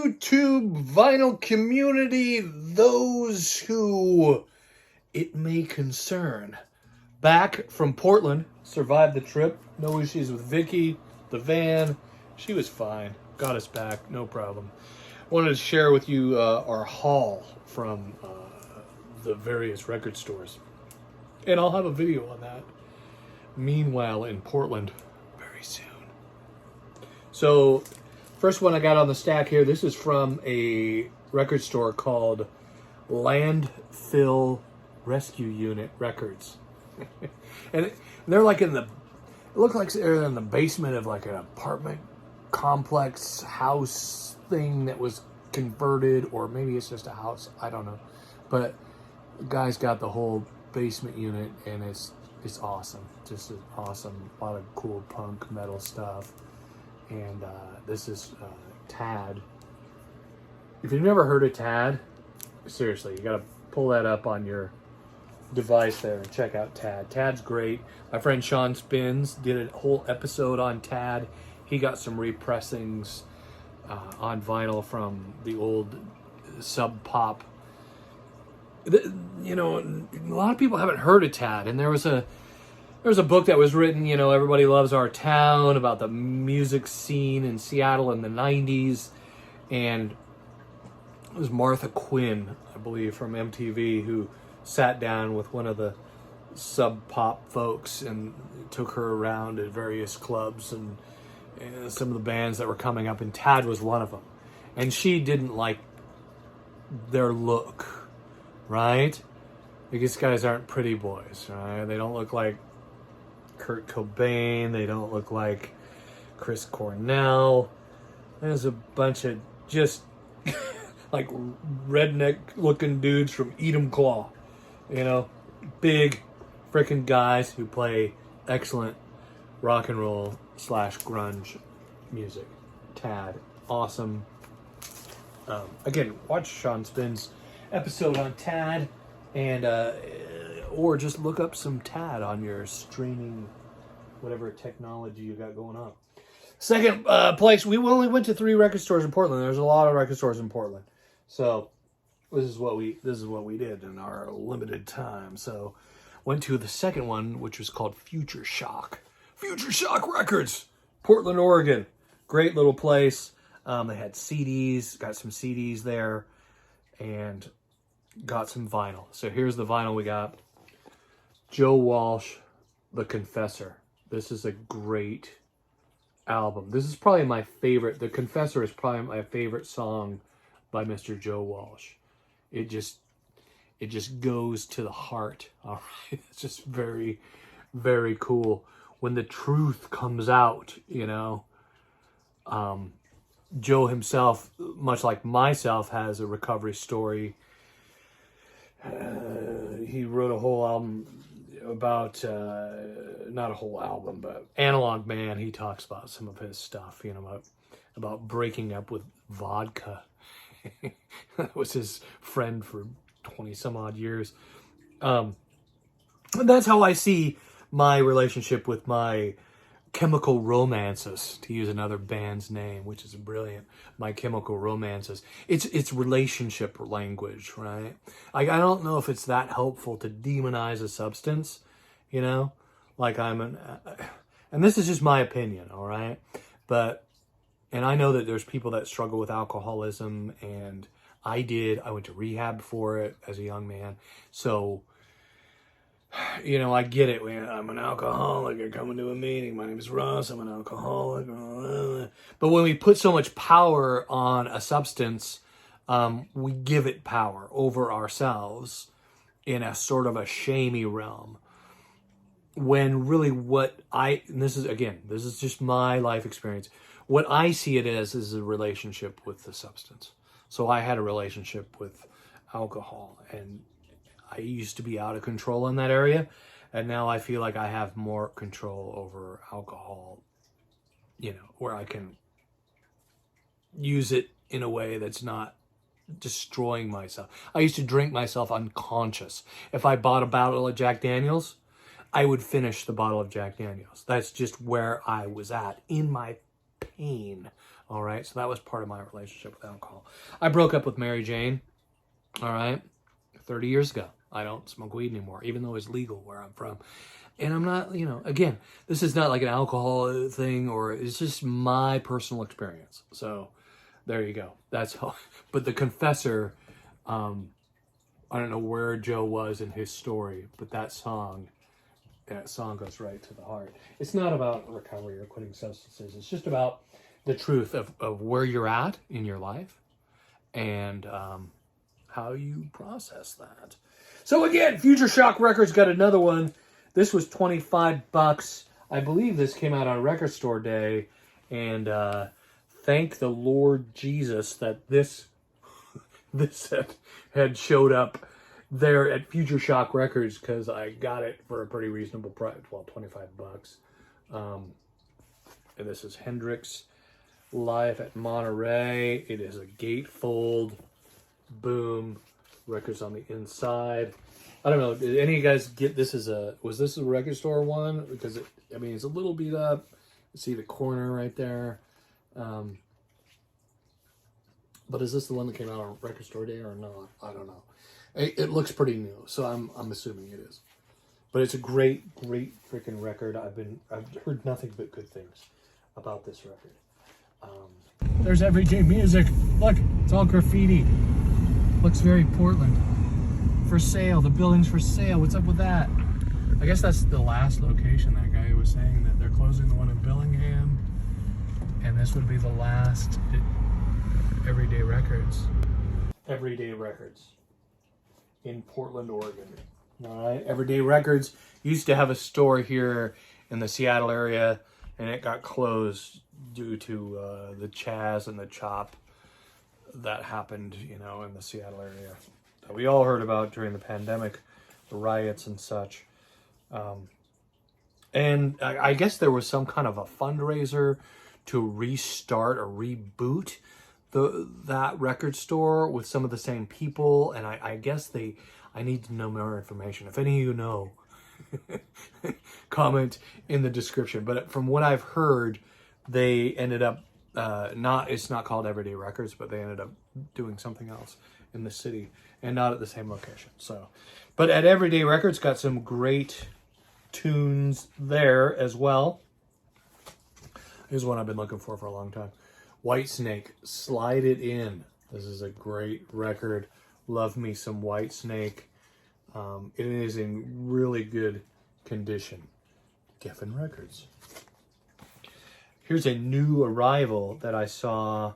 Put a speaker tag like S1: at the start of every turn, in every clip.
S1: YouTube vinyl community, those who it may concern. Back from Portland, survived the trip, no issues with Vicky, the van, she was fine, got us back, no problem. Wanted to share with you our haul from the various record stores. And I'll have a video on that. Meanwhile, in Portland, very soon. So, first one I got on the stack here, this is from a record store called Landfill Rescue Unit Records. And they're like in the, it looked like they're in the basement of like an apartment complex house thing that was converted, or maybe it's just a house, I don't know. But the guy's got the whole basement unit, and it's awesome. Just awesome. A lot of cool punk metal stuff. And this is Tad. If you've never heard of Tad, seriously, you gotta pull that up on your device there and check out Tad. Tad's great. My friend Sean Spins did a whole episode on Tad. He got some repressings on vinyl from the old Sub Pop. You know, a lot of people haven't heard of Tad, and there was a book that was written, you know, Everybody Loves Our Town, about the music scene in Seattle in the 90s, and it was Martha Quinn, I believe, from MTV, who sat down with one of the Sub Pop folks and took her around at various clubs and some of the bands that were coming up, and Tad was one of them. And she didn't like their look, right? These guys aren't pretty boys, right? They don't look like Kurt Cobain. They don't look like Chris Cornell. There's a bunch of just like redneck looking dudes from Eat 'em Claw. You know, big freaking guys who play excellent rock and roll / grunge music. Tad, awesome. Again, watch Sean Spin's episode on Tad, and or just look up some Tad on your streaming, whatever technology you got going on. Second place, we only went to 3 record stores in Portland. There's a lot of record stores in Portland, so this is what we did in our limited time. So went to the second one, which was called Future Shock Records, Portland, Oregon. Great little place. They had CDs, got some CDs there, and got some vinyl. So here's the vinyl we got. Joe Walsh, The Confessor. This is a great album. This is probably my favorite. The Confessor is probably my favorite song by Mr. Joe Walsh. It just goes to the heart. All right. It's just very, very cool. When the truth comes out, you know, Joe himself, much like myself, has a recovery story. He wrote a whole album about, not a whole album, but Analog Man. He talks about some of his stuff, you know, about breaking up with vodka. That was his friend for 20 some odd years. That's how I see my relationship with my Chemical Romances, to use another band's name, which is brilliant. My Chemical Romances. It's relationship language, right? I don't know if it's that helpful to demonize a substance, you know? Like and this is just my opinion, all right? And I know that there's people that struggle with alcoholism, and I went to rehab for it as a young man. So, you know, I get it. I'm an alcoholic. You're coming to a meeting. My name is Russ. I'm an alcoholic. But when we put so much power on a substance, we give it power over ourselves in a sort of a shamey realm. When really and this is just my life experience. What I see it as is a relationship with the substance. So I had a relationship with alcohol, and I used to be out of control in that area, and now I feel like I have more control over alcohol, you know, where I can use it in a way that's not destroying myself. I used to drink myself unconscious. If I bought a bottle of Jack Daniels, I would finish the bottle of Jack Daniels. That's just where I was at in my pain. All right, so that was part of my relationship with alcohol. I broke up with Mary Jane, all right, 30 years ago. I don't smoke weed anymore, even though it's legal where I'm from. And I'm not, you know, again, this is not like an alcohol thing, or it's just my personal experience. So there you go. That's how. But the Confessor, I don't know where Joe was in his story, but that song goes right to the heart. It's not about recovery or quitting substances. It's just about the truth of where you're at in your life and how you process that. So again, Future Shock Records got another one. This was $25. I believe this came out on Record Store Day. And thank the Lord Jesus that this had showed up there at Future Shock Records, because I got it for a pretty reasonable price. Well, $25. And this is Hendrix live at Monterey. It is a gatefold. Boom. Records on the inside. I don't know. Did any of you guys get this? Was this a Record Store one? Because it's a little beat up. You see the corner right there. But is this the one that came out on Record Store Day or not? I don't know. It looks pretty new, so I'm assuming it is. But it's a great freaking record. I've heard nothing but good things about this record. There's Everyday Music. Look, it's all graffiti. Looks very Portland. For sale. The building's for sale. What's up with that? I guess that's the last location. That guy was saying that they're closing the one in Bellingham, and this would be the last Everyday Records. Everyday Records in Portland, Oregon. All right. Everyday Records used to have a store here in the Seattle area, and it got closed due to the Chaz and the Chop that happened, in the Seattle area that we all heard about during the pandemic, the riots and such. And I guess there was some kind of a fundraiser to restart or reboot that record store with some of the same people. And I guess I need to know more information. If any of you know, comment in the description. But from what I've heard, they ended up it's not called Everyday Records, but they ended up doing something else in the city and not at the same location. So, but at Everyday Records, got some great tunes there as well. Here's one I've been looking for a long time. Whitesnake, Slide It In. This is a great record. Love me some Whitesnake. It is in really good condition. Geffen Records. Here's a new arrival that I saw.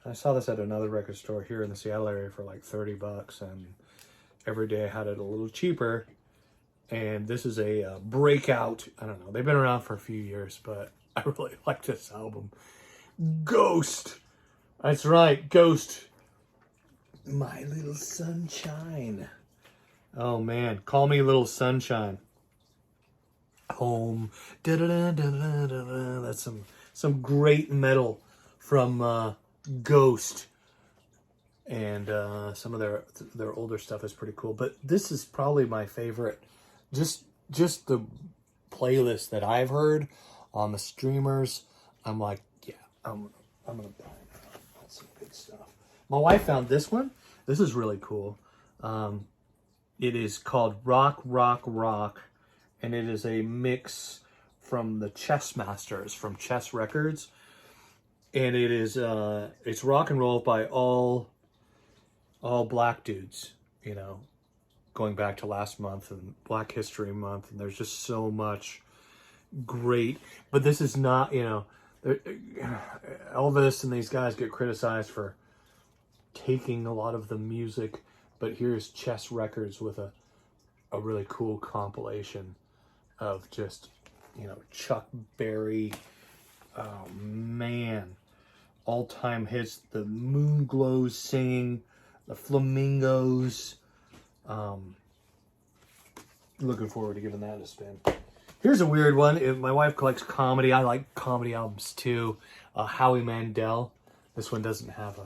S1: I saw this at another record store here in the Seattle area for like $30, and every day I had it a little cheaper. And this is a breakout. I don't know. They've been around for a few years, but I really like this album. Ghost. That's right, Ghost. My Little Sunshine. Oh man, Call Me Little Sunshine. Home. Da da da da da da. That's some great metal from Ghost, and some of their older stuff is pretty cool. But this is probably my favorite. Just the playlist that I've heard on the streamers. I'm like, yeah, I'm gonna buy it. That's some good stuff. My wife found this one. This is really cool. It is called Rock, Rock, Rock, and it is a mix from the Chess Masters from Chess Records, and it is it's rock and roll by all black dudes, going back to last month and Black History Month, and there's just so much great. But this is not, Elvis and these guys get criticized for taking a lot of the music, but here's Chess Records with a really cool compilation of just, Chuck Berry, oh man, all-time hits, the Moon Glows singing, the Flamingos. Looking forward to giving that a spin. Here's a weird one. My wife collects comedy. I like comedy albums too. Howie Mandel. This one doesn't have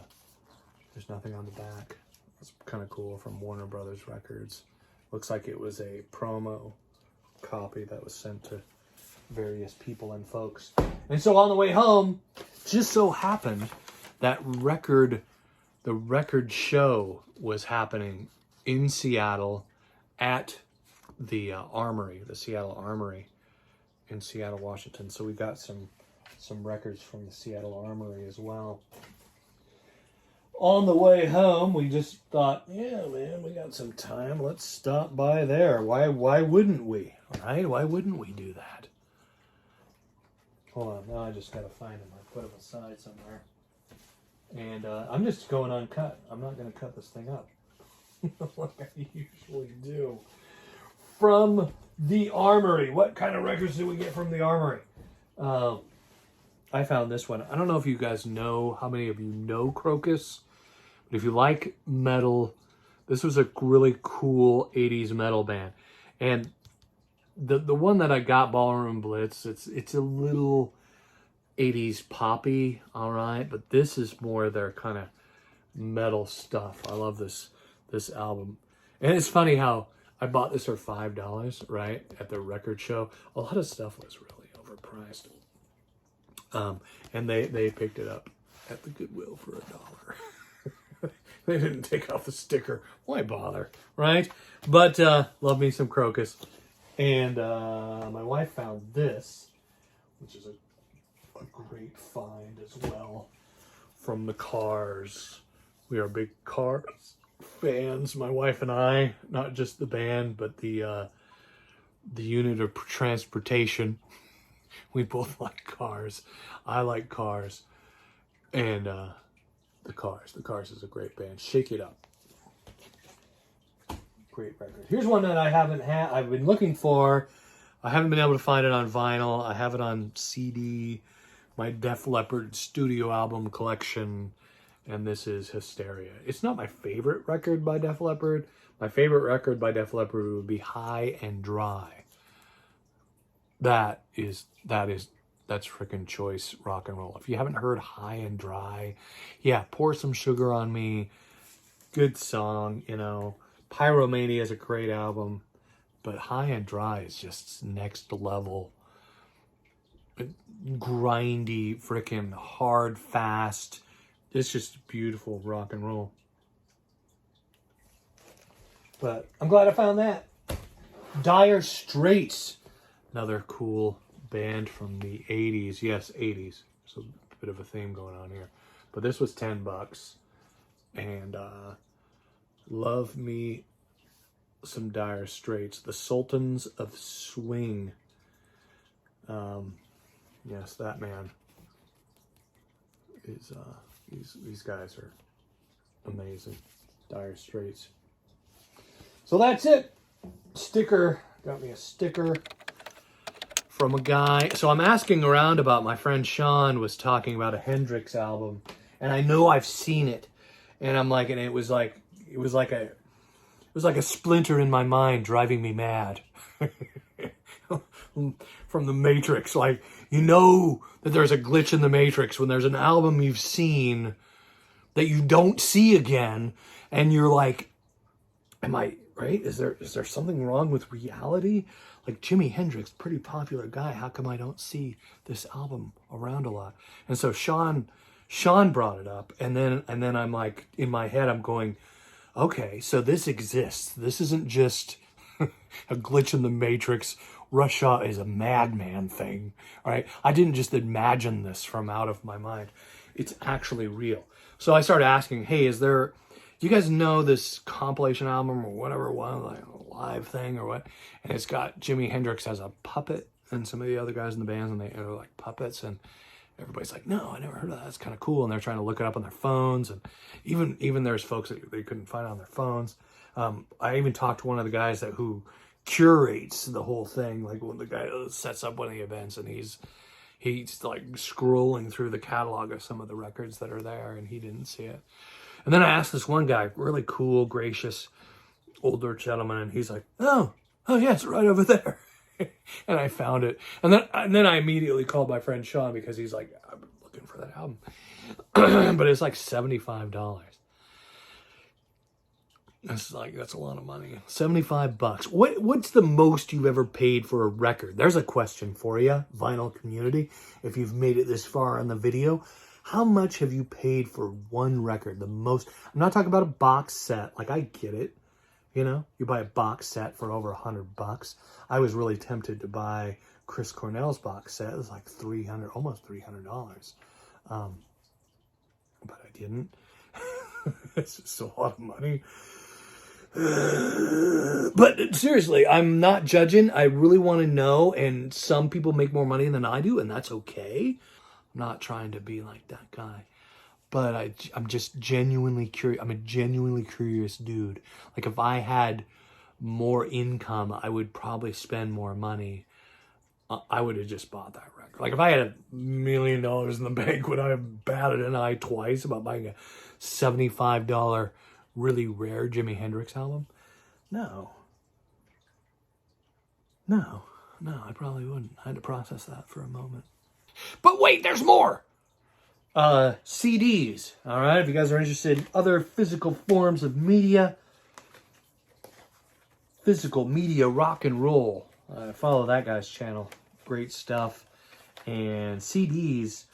S1: there's nothing on the back. It's kind of cool, from Warner Brothers Records. Looks like it was a promo copy that was sent to various people and folks. And so on the way home, just so happened that the record show was happening in Seattle at the Armory, the Seattle Armory in Seattle, Washington. So we got some records from the Seattle Armory as well. On the way home, we just thought, yeah, man, we got some time. Let's stop by there. Why wouldn't we? Right? Why wouldn't we do that? Hold on. Now I just got to find them. I put them aside somewhere. And I'm just going uncut. I'm not going to cut this thing up like I usually do. From the Armory. What kind of records do we get from the Armory? I found this one. I don't know if you guys know, how many of you know Crocus, but if you like metal, this was a really cool 80s metal band. And the one that I got, Ballroom Blitz, it's a little 80s poppy, all right, but this is more their kind of metal stuff. I love this album. And it's funny how I bought this for $5, right, at the record show. A lot of stuff was really overpriced. And they picked it up at the Goodwill for $1. They didn't take off the sticker. Why bother, right? But love me some Crocus. And my wife found this, which is a great find as well, from the Cars. We are big Cars fans, my wife and I. Not just the band, but the unit of transportation. We both like Cars. I like Cars. And the Cars. The Cars is a great band. Shake It Up. Great record. Here's one that I haven't had. I've been looking for. I haven't been able to find it on vinyl. I have it on CD. My Def Leppard studio album collection. And this is Hysteria. It's not my favorite record by Def Leppard. My favorite record by Def Leppard would be High and Dry. That's frickin' choice rock and roll. If you haven't heard High and Dry, yeah, Pour Some Sugar on Me. Good song, you know. Pyromania is a great album, but High and Dry is just next level. Grindy, frickin' hard, fast. It's just beautiful rock and roll. But I'm glad I found that. Dire Straits. Another cool band from the 80s. Yes, 80s. So a bit of a theme going on here. But this was $10. And love me some Dire Straits. The Sultans of Swing. Yes, that man is... These guys are amazing. Dire Straits. So that's it. Sticker. Got me a sticker from a guy. So I'm asking around about, my friend Sean was talking about a Hendrix album, and I know I've seen it, and I'm like, and it was like a splinter in my mind driving me mad. From the Matrix, like, you know that there's a glitch in the Matrix when there's an album you've seen that you don't see again, and you're like, am I right? Is there something wrong with reality? Like, Jimi Hendrix, pretty popular guy. How come I don't see this album around a lot? And so Sean brought it up, and then I'm like, in my head, I'm going, okay, so this exists. This isn't just a glitch in the Matrix. Russia is a madman thing, all right? I didn't just imagine this from out of my mind. It's actually real. So I started asking, hey, do you guys know this compilation album or whatever it was, like a live thing or what? And it's got Jimi Hendrix as a puppet and some of the other guys in the bands, and they're like puppets, and everybody's like, no, I never heard of that. That's kind of cool. And they're trying to look it up on their phones, and even there's folks that they couldn't find on their phones. I even talked to one of the guys who curates the whole thing, like when the guy sets up one of the events, and he's like scrolling through the catalog of some of the records that are there, and he didn't see it. And then I asked this one guy, really cool, gracious, older gentleman, and he's like, oh yeah, it's right over there. And I found it. And then I immediately called my friend Sean, because he's like, I've been looking for that album. But it's like $75. That's a lot of money. $75. What's the most you've ever paid for a record? There's a question for you, vinyl community. If you've made it this far in the video, how much have you paid for one record? The most. I'm not talking about a box set. Like, I get it. You know, you buy a box set for over $100. I was really tempted to buy Chris Cornell's box set. It was like almost $300. But I didn't. It's just a lot of money. But seriously, I'm not judging. I really want to know, and some people make more money than I do, and that's okay. I'm not trying to be like that guy, but I'm just genuinely curious. I'm a genuinely curious dude. Like, if I had more income, I would probably spend more money. I would have just bought that record. Like, if I had $1 million in the bank, would I have batted an eye twice about buying a $75 really rare Jimi Hendrix album? No, I probably wouldn't. I had to process that for a moment. But wait, there's more! CDs, all right? If you guys are interested in other physical forms of media, physical media rock and roll, follow that guy's channel. Great stuff. And CDs,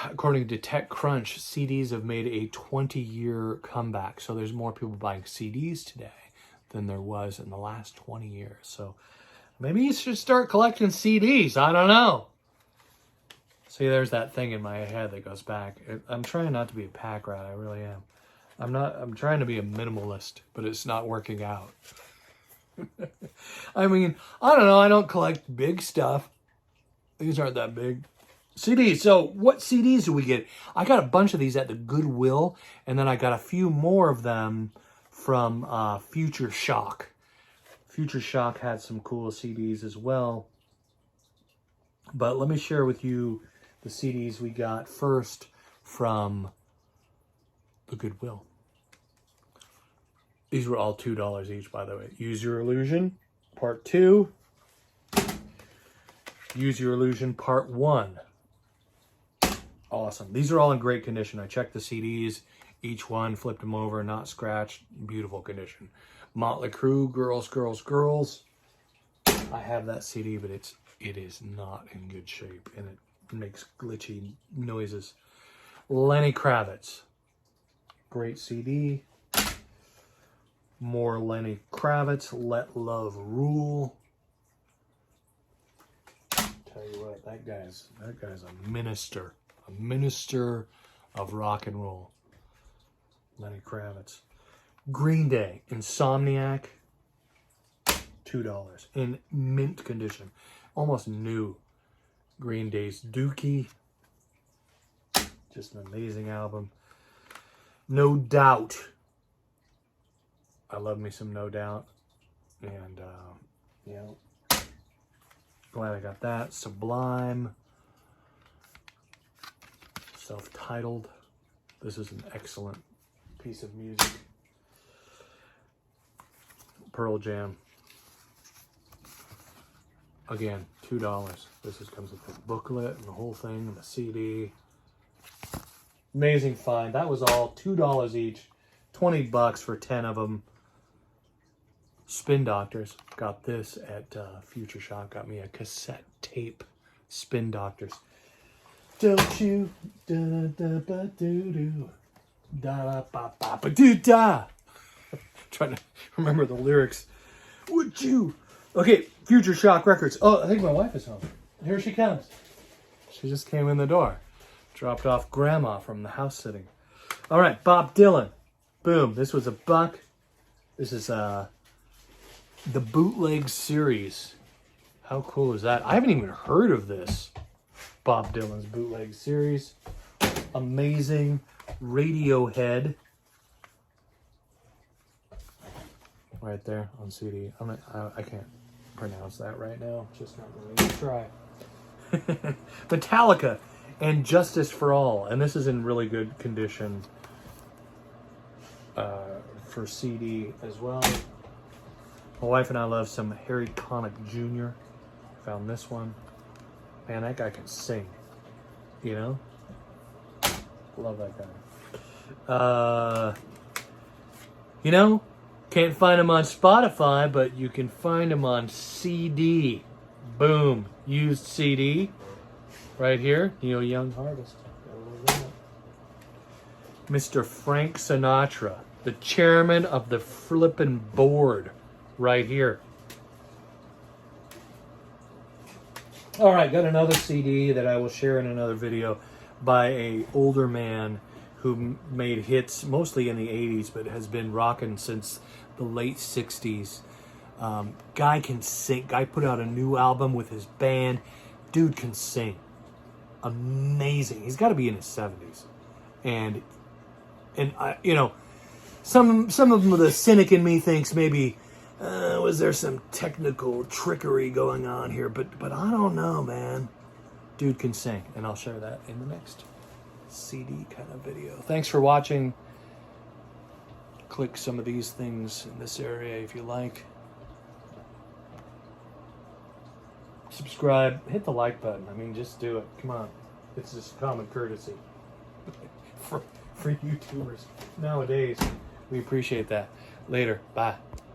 S1: according to TechCrunch, CDs have made a 20-year comeback. So there's more people buying CDs today than there was in the last 20 years. So maybe you should start collecting CDs. I don't know. See, there's that thing in my head that goes back. I'm trying not to be a pack rat. I really am. I'm trying to be a minimalist, but it's not working out. I mean, I don't know. I don't collect big stuff. These aren't that big. CDs. So what CDs do we get? I got a bunch of these at the Goodwill, and then I got a few more of them from Future Shock. Future Shock had some cool CDs as well. But let me share with you the CDs we got first from the Goodwill. These were all $2 each, by the way. Use Your Illusion, Part 2. Use Your Illusion, Part 1. Awesome. These are all in great condition. I checked the CDs, each one, flipped them over, not scratched. Beautiful condition. Motley Crue, Girls, Girls, Girls. I have that CD, but it is not in good shape, and it makes glitchy noises. Lenny Kravitz. Great CD. More Lenny Kravitz, Let Love Rule. Tell you what, that guy's a minister of rock and roll. Lenny Kravitz. Green Day, Insomniac, $2 in mint condition, almost new. Green Day's Dookie, just an amazing album. No Doubt. I love me some No Doubt. And, you know, glad I got that. Sublime. Self-Titled. This is an excellent piece of music. Pearl Jam. Again, $2. This comes with the booklet and the whole thing and the CD. Amazing find. That was all $2 each. $20 for 10 of them. Spin Doctors. Got this at Future Shock. Got me a cassette tape. Spin Doctors. Don't you da da ba doo doo da da ba ba ba doo da. Trying to remember the lyrics. Would you? Okay, Future Shock Records. Oh, I think my wife is home. Here she comes. She just came in the door. Dropped off Grandma from the house sitting. All right, Bob Dylan. Boom. This was $1. This is the bootleg series. How cool is that? I haven't even heard of this. Bob Dylan's bootleg series. Amazing. Radiohead. Right there on CD. I can't pronounce that right now. Just not going to try. Metallica and Justice for All. And this is in really good condition for CD as well. My wife and I love some Harry Connick Jr. Found this one. Man, that guy can sing. You know? Love that guy. You know, can't find them on Spotify, but you can find them on CD. Boom. Used CD. Right here. Neil Young Harvest. Mr. Frank Sinatra, the chairman of the flippin' board. Right here. All right, got another CD that I will share in another video by a older man who made hits mostly in the 80s, but has been rocking since the late 60s. Guy can sing. Guy put out a new album with his band. Dude can sing. Amazing. He's got to be in his 70s. And you know, some of the cynic in me thinks maybe, was there some technical trickery going on here? But I don't know, man. Dude can sing, and I'll share that in the next CD kind of video. Thanks for watching. Click some of these things in this area if you like. Subscribe. Hit the like button. I mean, just do it. Come on. It's just common courtesy for YouTubers nowadays. We appreciate that. Later. Bye.